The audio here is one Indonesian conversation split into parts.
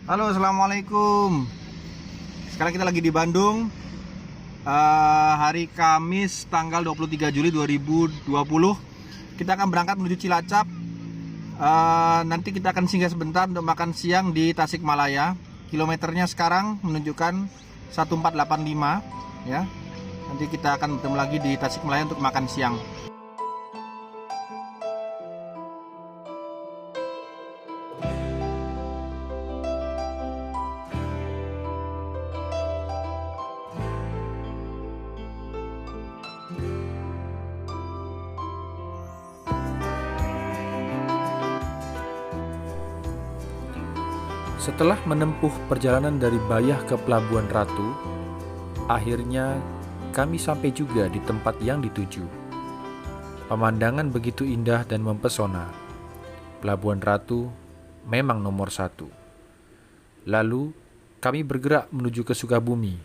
Halo, assalamualaikum. Sekarang kita lagi di Bandung. Hari Kamis tanggal 23 Juli 2020. Kita akan berangkat menuju Cilacap. Nanti kita akan singgah sebentar untuk makan siang di Tasikmalaya. Kilometernya sekarang menunjukkan 1485 ya. Nanti kita akan bertemu lagi di Tasikmalaya untuk makan siang. Setelah menempuh perjalanan dari Bayah ke Pelabuhan Ratu, akhirnya kami sampai juga di tempat yang dituju. Pemandangan begitu indah dan mempesona. Pelabuhan Ratu memang nomor satu. Lalu kami bergerak menuju ke Sukabumi,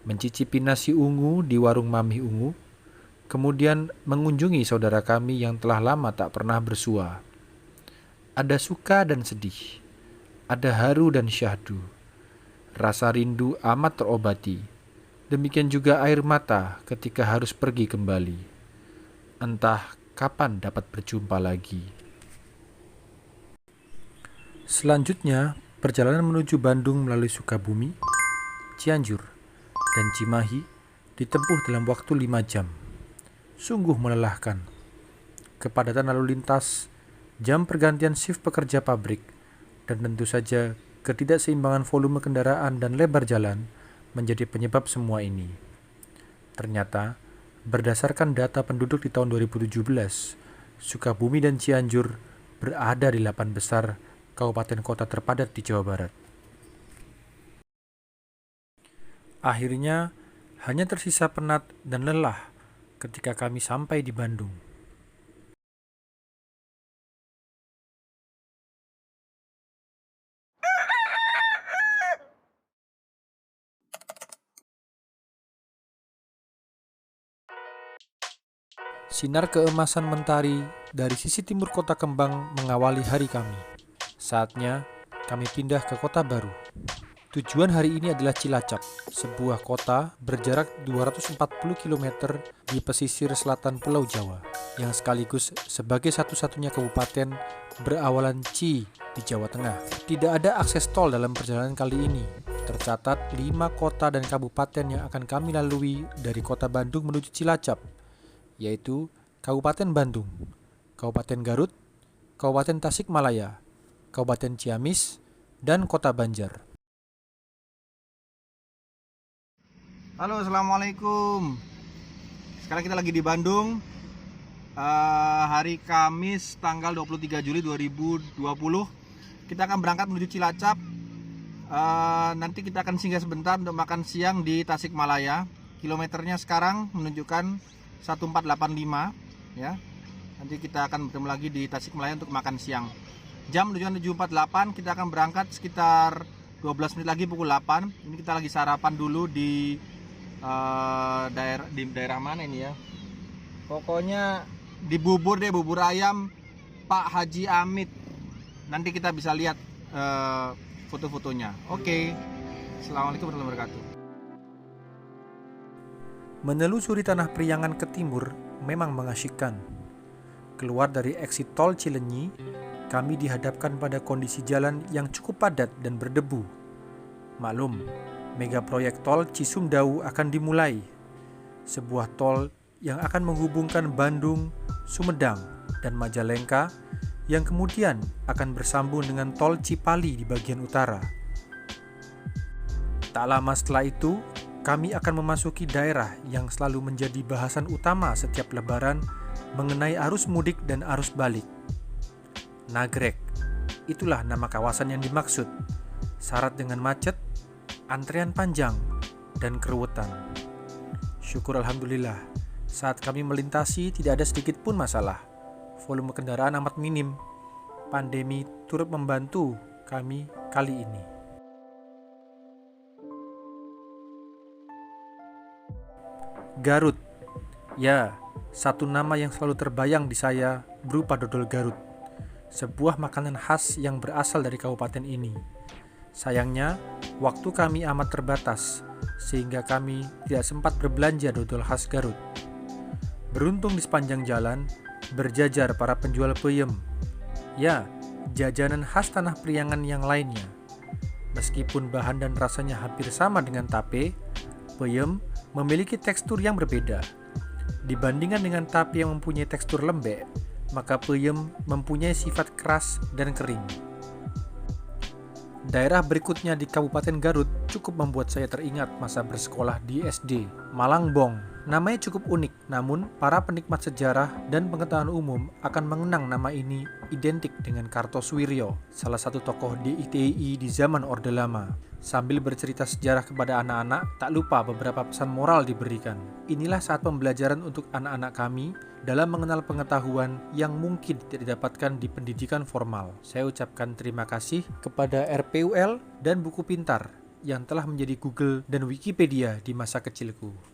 mencicipi nasi ungu di warung Mami Ungu, kemudian mengunjungi saudara kami yang telah lama tak pernah bersua. Ada suka dan sedih. Ada haru dan syahdu. Rasa rindu amat terobati. Demikian juga air mata ketika harus pergi kembali. Entah kapan dapat berjumpa lagi. Selanjutnya, perjalanan menuju Bandung melalui Sukabumi, Cianjur, dan Cimahi ditempuh dalam waktu 5 jam. Sungguh melelahkan. Kepadatan lalu lintas, jam pergantian shift pekerja pabrik, dan tentu saja ketidakseimbangan volume kendaraan dan lebar jalan menjadi penyebab semua ini. Ternyata, berdasarkan data penduduk di tahun 2017, Sukabumi dan Cianjur berada di 8 besar kabupaten kota terpadat di Jawa Barat. Akhirnya, hanya tersisa penat dan lelah ketika kami sampai di Bandung. Sinar keemasan mentari dari sisi timur kota Kembang mengawali hari kami. Saatnya kami pindah ke kota baru. Tujuan hari ini adalah Cilacap, sebuah kota berjarak 240 km di pesisir selatan Pulau Jawa, yang sekaligus sebagai satu-satunya kabupaten berawalan Ci di Jawa Tengah. Tidak ada akses tol dalam perjalanan kali ini. Tercatat 5 kota dan kabupaten yang akan kami lalui dari kota Bandung menuju Cilacap, yaitu Kabupaten Bandung, Kabupaten Garut, Kabupaten Tasikmalaya, Kabupaten Ciamis, dan Kota Banjar. Halo, assalamualaikum. Sekarang kita lagi di Bandung. Hari Kamis tanggal 23 Juli 2020. Kita akan berangkat menuju Cilacap. Nanti kita akan singgah sebentar untuk makan siang di Tasikmalaya. Kilometernya sekarang menunjukkan 1485 ya. Nanti kita akan bertemu lagi di Tasikmalaya untuk makan siang. Jam menunjukkan 7.48. Kita akan berangkat sekitar 12 menit lagi pukul 8. Ini kita lagi sarapan dulu di daerah mana ini ya. Pokoknya di bubur deh, bubur ayam Pak Haji Amit. Nanti kita bisa lihat foto-fotonya. Oke. Assalamualaikum warahmatullahi wabarakatuh. Menelusuri tanah Priangan ke timur memang mengasyikkan. Keluar dari eksit tol Cilenyi, kami dihadapkan pada kondisi jalan yang cukup padat dan berdebu. Maklum, mega proyek tol Cisumdawu akan dimulai. Sebuah tol yang akan menghubungkan Bandung, Sumedang, dan Majalengka yang kemudian akan bersambung dengan tol Cipali di bagian utara. Tak lama setelah itu, kami akan memasuki daerah yang selalu menjadi bahasan utama setiap lebaran mengenai arus mudik dan arus balik. Nagrek, itulah nama kawasan yang dimaksud, syarat dengan macet, antrean panjang, dan keruwetan. Syukur alhamdulillah, saat kami melintasi tidak ada sedikit pun masalah. Volume kendaraan amat minim. Pandemi turut membantu kami kali ini. Garut. Ya, satu nama yang selalu terbayang di saya berupa dodol Garut. Sebuah makanan khas yang berasal dari kabupaten ini. Sayangnya, waktu kami amat terbatas, sehingga kami tidak sempat berbelanja dodol khas Garut. Beruntung di sepanjang jalan, berjajar para penjual peyem. Ya, jajanan khas tanah Priangan yang lainnya. Meskipun bahan dan rasanya hampir sama dengan tape, peyem memiliki tekstur yang berbeda. Dibandingkan dengan tape yang mempunyai tekstur lembek, maka peyem mempunyai sifat keras dan kering. Daerah berikutnya di Kabupaten Garut cukup membuat saya teringat masa bersekolah di SD, Malangbong. Namanya cukup unik, namun para penikmat sejarah dan pengetahuan umum akan mengenang nama ini identik dengan Kartosuwiryo, salah satu tokoh DITI di zaman Orde Lama. Sambil bercerita sejarah kepada anak-anak, tak lupa beberapa pesan moral diberikan. Inilah saat pembelajaran untuk anak-anak kami dalam mengenal pengetahuan yang mungkin tidak didapatkan di pendidikan formal. Saya ucapkan terima kasih kepada RPUL dan Buku Pintar yang telah menjadi Google dan Wikipedia di masa kecilku.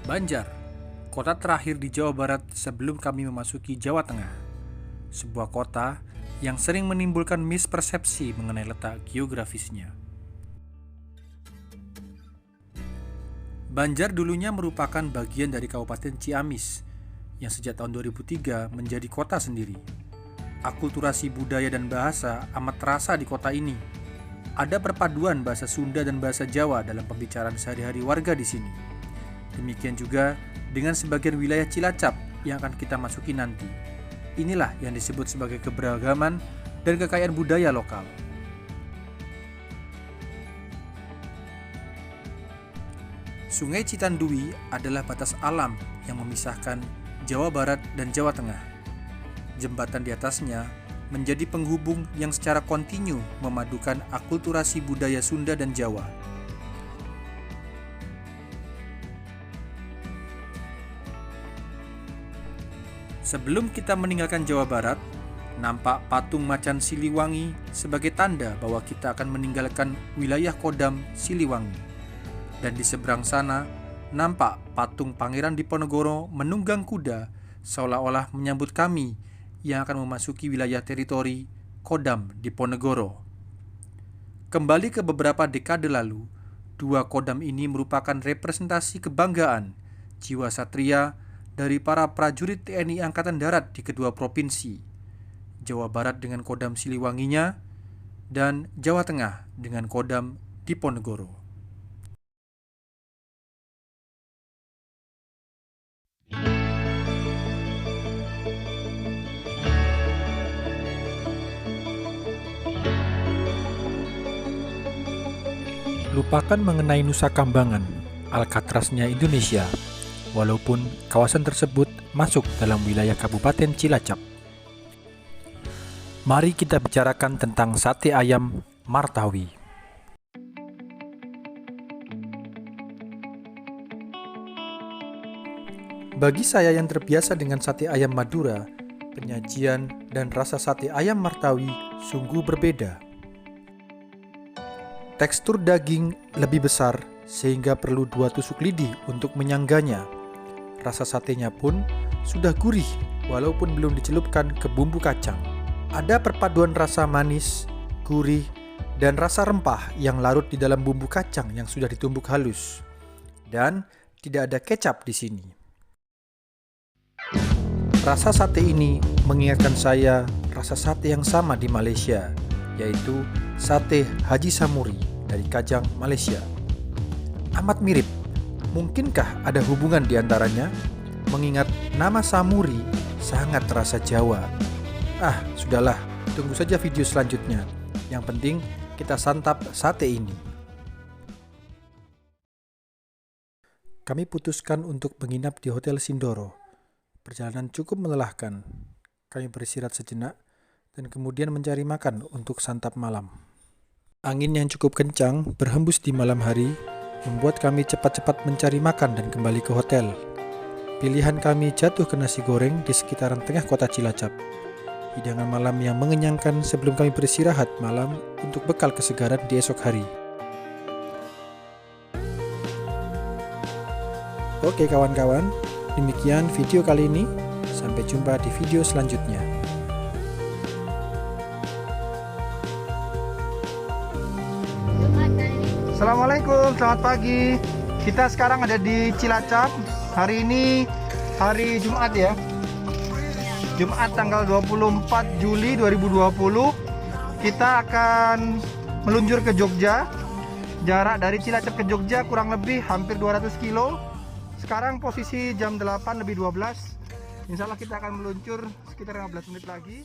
Banjar, kota terakhir di Jawa Barat sebelum kami memasuki Jawa Tengah. Sebuah kota yang sering menimbulkan mispersepsi mengenai letak geografisnya. Banjar dulunya merupakan bagian dari Kabupaten Ciamis yang sejak tahun 2003 menjadi kota sendiri. Akulturasi budaya dan bahasa amat terasa di kota ini. Ada perpaduan bahasa Sunda dan bahasa Jawa dalam pembicaraan sehari-hari warga di sini. Demikian juga dengan sebagian wilayah Cilacap yang akan kita masuki nanti. Inilah yang disebut sebagai keberagaman dan kekayaan budaya lokal. Sungai Citandui adalah batas alam yang memisahkan Jawa Barat dan Jawa Tengah. Jembatan di atasnya menjadi penghubung yang secara kontinu memadukan akulturasi budaya Sunda dan Jawa. Sebelum kita meninggalkan Jawa Barat, nampak patung macan Siliwangi sebagai tanda bahwa kita akan meninggalkan wilayah Kodam Siliwangi. Dan di seberang sana, nampak patung Pangeran Diponegoro menunggang kuda seolah-olah menyambut kami yang akan memasuki wilayah teritori Kodam Diponegoro. Kembali ke beberapa dekade lalu, dua kodam ini merupakan representasi kebanggaan, jiwa satria, dari para prajurit TNI Angkatan Darat di kedua provinsi, Jawa Barat dengan Kodam Siliwanginya, dan Jawa Tengah dengan Kodam Diponegoro. Lupakan mengenai Nusa Kambangan, Alkatrasnya Indonesia, walaupun kawasan tersebut masuk dalam wilayah Kabupaten Cilacap. Mari kita bicarakan tentang sate ayam Martawi. Bagi saya yang terbiasa dengan sate ayam Madura, penyajian dan rasa sate ayam Martawi sungguh berbeda. Tekstur daging lebih besar sehingga perlu 2 tusuk lidi untuk menyangganya. Rasa satenya pun sudah gurih walaupun belum dicelupkan ke bumbu kacang. Ada perpaduan rasa manis, gurih, dan rasa rempah yang larut di dalam bumbu kacang yang sudah ditumbuk halus. Dan tidak ada kecap di sini. Rasa sate ini mengingatkan saya rasa sate yang sama di Malaysia, yaitu sate Haji Samuri dari Kajang, Malaysia. Amat mirip. Mungkinkah ada hubungan di antaranya? Mengingat nama Samuri sangat terasa Jawa. Sudahlah, tunggu saja video selanjutnya. Yang penting kita santap sate ini. Kami putuskan untuk menginap di Hotel Sindoro. Perjalanan cukup melelahkan. Kami beristirahat sejenak dan kemudian mencari makan untuk santap malam. Angin yang cukup kencang berhembus di malam hari membuat kami cepat-cepat mencari makan dan kembali ke hotel. Pilihan kami jatuh ke nasi goreng di sekitaran tengah kota Cilacap. Hidangan malam yang mengenyangkan sebelum kami beristirahat malam untuk bekal kesegaran di esok hari. Oke kawan-kawan, demikian video kali ini. Sampai jumpa di video selanjutnya. Assalamualaikum, selamat pagi. Kita sekarang ada di Cilacap. Hari ini hari Jumat ya. Jumat tanggal 24 Juli 2020. Kita akan meluncur ke Jogja. Jarak dari Cilacap ke Jogja kurang lebih hampir 200 kilo. Sekarang posisi jam 8 lebih 12. Insya Allah kita akan meluncur sekitar 15 menit lagi.